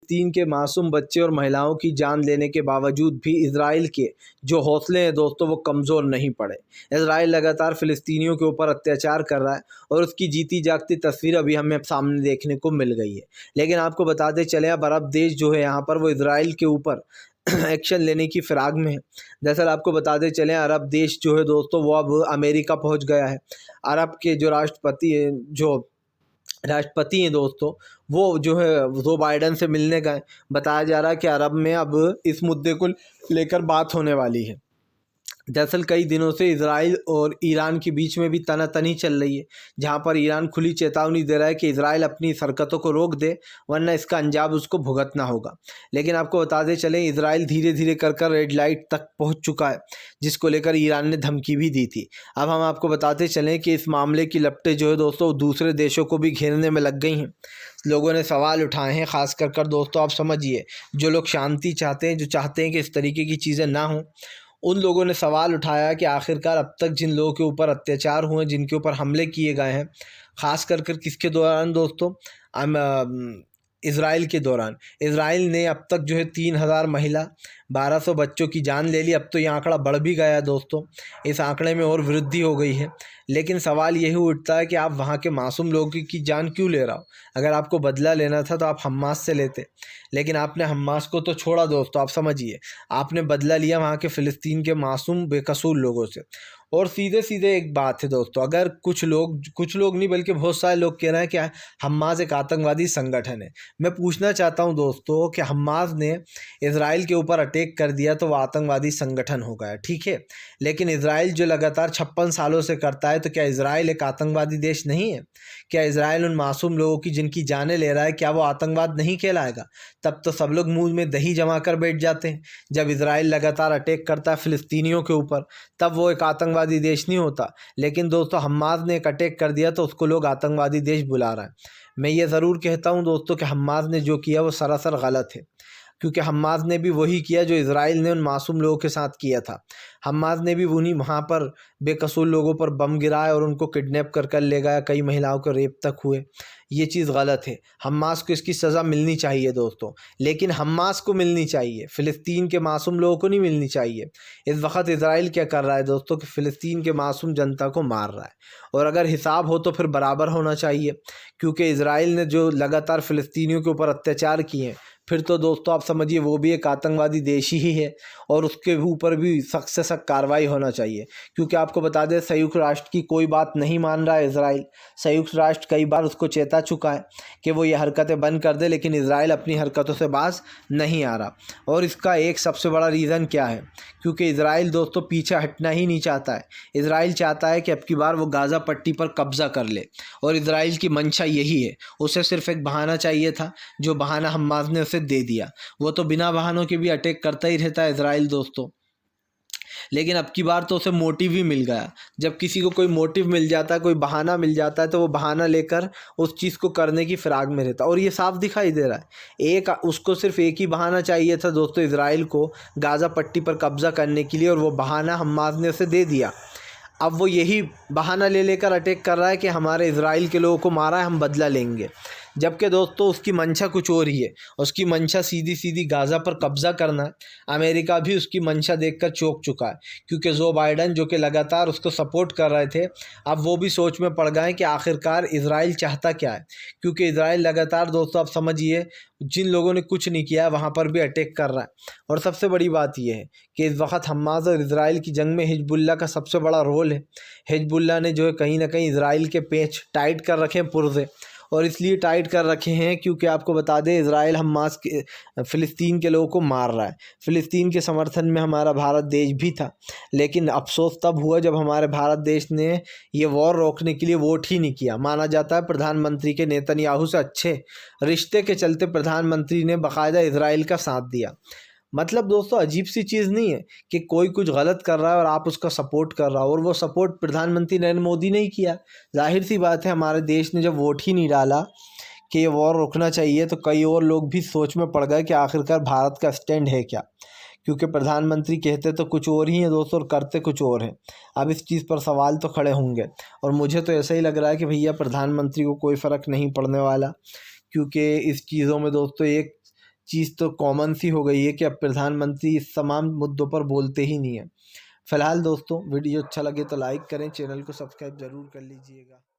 फ़िलिस्तीन के मासूम बच्चे और महिलाओं की जान लेने के बावजूद भी इजराइल के जो हौसले हैं दोस्तों वो कमज़ोर नहीं पड़े। इजराइल लगातार फ़िलिस्तीनियों के ऊपर अत्याचार कर रहा है और उसकी जीती जागती तस्वीर अभी हमें सामने देखने को मिल गई है। लेकिन आपको बताते चलें, अब अरब देश जो है यहाँ पर वो इजराइल के ऊपर एक्शन लेने की फिराक में है। दरअसल आपको बताते चलें, अरब देश जो है दोस्तों वो अब अमेरिका पहुंच गया है। अरब के जो राष्ट्रपति हैं दोस्तों, वो जो है जो बाइडन से मिलने गए। बताया जा रहा है कि अरब में अब इस मुद्दे को लेकर बात होने वाली है। दरअसल कई दिनों से इजराइल और ईरान के बीच में भी तनातनी चल रही है, जहां पर ईरान खुली चेतावनी दे रहा है कि इजराइल अपनी इस हरकतों को रोक दे, वरना इसका अंजाम उसको भुगतना होगा। लेकिन आपको बताते चलें, इजराइल धीरे धीरे कर रेड लाइट तक पहुंच चुका है, जिसको लेकर ईरान ने धमकी भी दी थी। अब हम आपको बताते चलें कि इस मामले की लपटें जो है दोस्तों दूसरे देशों को भी घेरने में लग गई हैं। लोगों ने सवाल उठाए हैं, ख़ास कर दोस्तों आप समझिए, जो लोग शांति चाहते हैं, जो चाहते हैं कि इस तरीके की चीज़ें ना हों, उन लोगों ने सवाल उठाया कि आखिरकार अब तक जिन लोगों के ऊपर अत्याचार हुए, जिनके ऊपर हमले किए गए हैं, ख़ास कर किसके दौरान दोस्तों, इज़राइल के दौरान। इज़राइल ने अब तक जो है 3000 महिला, 1200 बच्चों की जान ले ली। अब तो ये आंकड़ा बढ़ भी गया है दोस्तों, इस आंकड़े में और वृद्धि हो गई है। लेकिन सवाल यही उठता है कि आप वहाँ के मासूम लोगों की जान क्यों ले रहा हो? अगर आपको बदला लेना था तो आप हमास से लेते, लेकिन आपने हमास को तो छोड़ा दोस्तों। आप समझिए, आपने बदला लिया वहाँ के फ़िलिस्तीन के मासूम बेकसूर लोगों से। और सीधे सीधे एक बात है दोस्तों, अगर कुछ लोग नहीं बल्कि बहुत सारे लोग कह रहे हैं कि हमास एक आतंकवादी संगठन है। मैं पूछना चाहता हूं दोस्तों कि हमास ने इजराइल के ऊपर अटैक कर दिया तो वह आतंकवादी संगठन हो गया, ठीक है। लेकिन इजराइल जो लगातार 56 सालों से करता है, तो क्या इजराइल एक आतंकवादी देश नहीं है? क्या इजराइल उन मासूम लोगों की जिनकी जानें ले रहा है, क्या वो आतंकवाद नहीं कहलाएगा? तब तो सब लोग मुंह में दही जमा कर बैठ जाते हैं। जब इजराइल लगातार अटैक करता है फ़िलिस्तीनियों के ऊपर, तब वो एक आतंकवादी देश नहीं होता। लेकिन दोस्तों हमास ने एक अटैक कर दिया तो उसको लोग आतंकवादी देश बुला रहे हैं। मैं ये ज़रूर कहता हूँ दोस्तों कि हमास ने जो किया वो सरासर गलत है, क्योंकि हमास ने भी वही किया जो इजराइल ने उन मासूम लोगों के साथ किया था। हमास ने भी उन्हीं वहाँ पर बेकसूर लोगों पर बम गिराए और उनको किडनैप कर ले गया, कई महिलाओं के रेप तक हुए। ये चीज़ गलत है। हमास को इसकी सज़ा मिलनी चाहिए दोस्तों, लेकिन हमास को मिलनी चाहिए, फ़िलिस्तीन के मासूम लोगों को नहीं मिलनी चाहिए। इस वक्त इजराइल क्या कर रहा है दोस्तों कि फ़िलिस्तीन के मासूम जनता को मार रहा है, और अगर हिसाब हो तो फिर बराबर होना चाहिए, क्योंकि इजराइल ने जो लगातार फ़िलिस्तीनियों के ऊपर अत्याचार किए हैं, फिर तो दोस्तों आप समझिए वो भी एक आतंकवादी देश ही है, और उसके ऊपर भी सख्त से सख्त कार्रवाई होना चाहिए। क्योंकि आपको बता दें, संयुक्त राष्ट्र की कोई बात नहीं मान रहा है इजराइल। संयुक्त राष्ट्र कई बार उसको चेता चुका है कि वो ये हरकतें बंद कर दे, लेकिन इजराइल अपनी हरकतों से बाज नहीं आ रहा। और इसका एक सबसे बड़ा रीज़न क्या है? क्योंकि इजराइल दोस्तों पीछे हटना ही नहीं चाहता है। इजराइल चाहता है कि अब की बार वो गाज़ा पट्टी पर कब्ज़ा कर ले, और इजराइल की मंशा यही है। उसे सिर्फ एक बहाना चाहिए था, जो बहाना हमास ने उसे दे दिया। वो तो बिना बहानों के भी अटैक करता ही रहता है इजराइल दोस्तों, लेकिन अब की बार तो उसे मोटिव ही मिल गया। जब किसी को कोई मोटिव मिल जाता है, कोई बहाना मिल जाता है, तो वो बहाना लेकर उस चीज़ को करने की फिराक में रहता है। और ये साफ दिखाई दे रहा है, उसको सिर्फ एक ही बहाना चाहिए था दोस्तों इजराइल को गाज़ा पट्टी पर कब्ज़ा करने के लिए, और वो बहाना हमास ने उसे दे दिया। अब वो यही बहाना लेकर अटैक कर रहा है कि हमारे इजराइल के लोगों को मारा है, हम बदला लेंगे। जबकि दोस्तों उसकी मंशा कुछ और ही है। उसकी मंशा सीधी सीधी गाज़ा पर कब्ज़ा करना है। अमेरिका भी उसकी मंशा देखकर चौंक चुका है, क्योंकि जो बाइडन जो कि लगातार उसको सपोर्ट कर रहे थे, अब वो भी सोच में पड़ गए कि आखिरकार इजराइल चाहता क्या है। क्योंकि इजराइल लगातार दोस्तों आप समझिए, जिन लोगों ने कुछ नहीं किया है वहाँ पर भी अटैक कर रहा है। और सबसे बड़ी बात यह है कि इस वक्त हमास और इजराइल की जंग में हिजबुल्लाह का सबसे बड़ा रोल है। हिजबुल्लाह ने जो है कहीं ना कहीं इजराइल के पेच टाइट कर रखे हैं पुर्जे, और इसलिए टाइट कर रखे हैं क्योंकि आपको बता दें इजराइल हमास के फ़िलिस्तीन के लोगों को मार रहा है। फ़िलिस्तीन के समर्थन में हमारा भारत देश भी था, लेकिन अफसोस तब हुआ जब हमारे भारत देश ने ये वॉर रोकने के लिए वोट ही नहीं किया। माना जाता है प्रधानमंत्री के नेतन्याहू से अच्छे रिश्ते के चलते प्रधानमंत्री ने बाकायदा इजराइल का साथ दिया। मतलब दोस्तों अजीब सी चीज़ नहीं है कि कोई कुछ गलत कर रहा है और आप उसका सपोर्ट कर रहा हो, और वो सपोर्ट प्रधानमंत्री नरेंद्र मोदी ने ही किया। जाहिर सी बात है, हमारे देश ने जब वोट ही नहीं डाला कि ये वॉर रोकना चाहिए, तो कई और लोग भी सोच में पड़ गए कि आखिरकार भारत का स्टैंड है क्या। क्योंकि प्रधानमंत्री कहते तो कुछ और ही हैं दोस्तों और करते कुछ और हैं। अब इस चीज़ पर सवाल तो खड़े होंगे, और मुझे तो ऐसा ही लग रहा है कि भैया प्रधानमंत्री को कोई फ़र्क नहीं पड़ने वाला, क्योंकि इस चीज़ों में दोस्तों एक चीज़ तो कॉमन सी हो गई है कि अब प्रधानमंत्री इस तमाम मुद्दों पर बोलते ही नहीं है। फिलहाल दोस्तों वीडियो अच्छा लगे तो लाइक करें, चैनल को सब्सक्राइब ज़रूर कर लीजिएगा।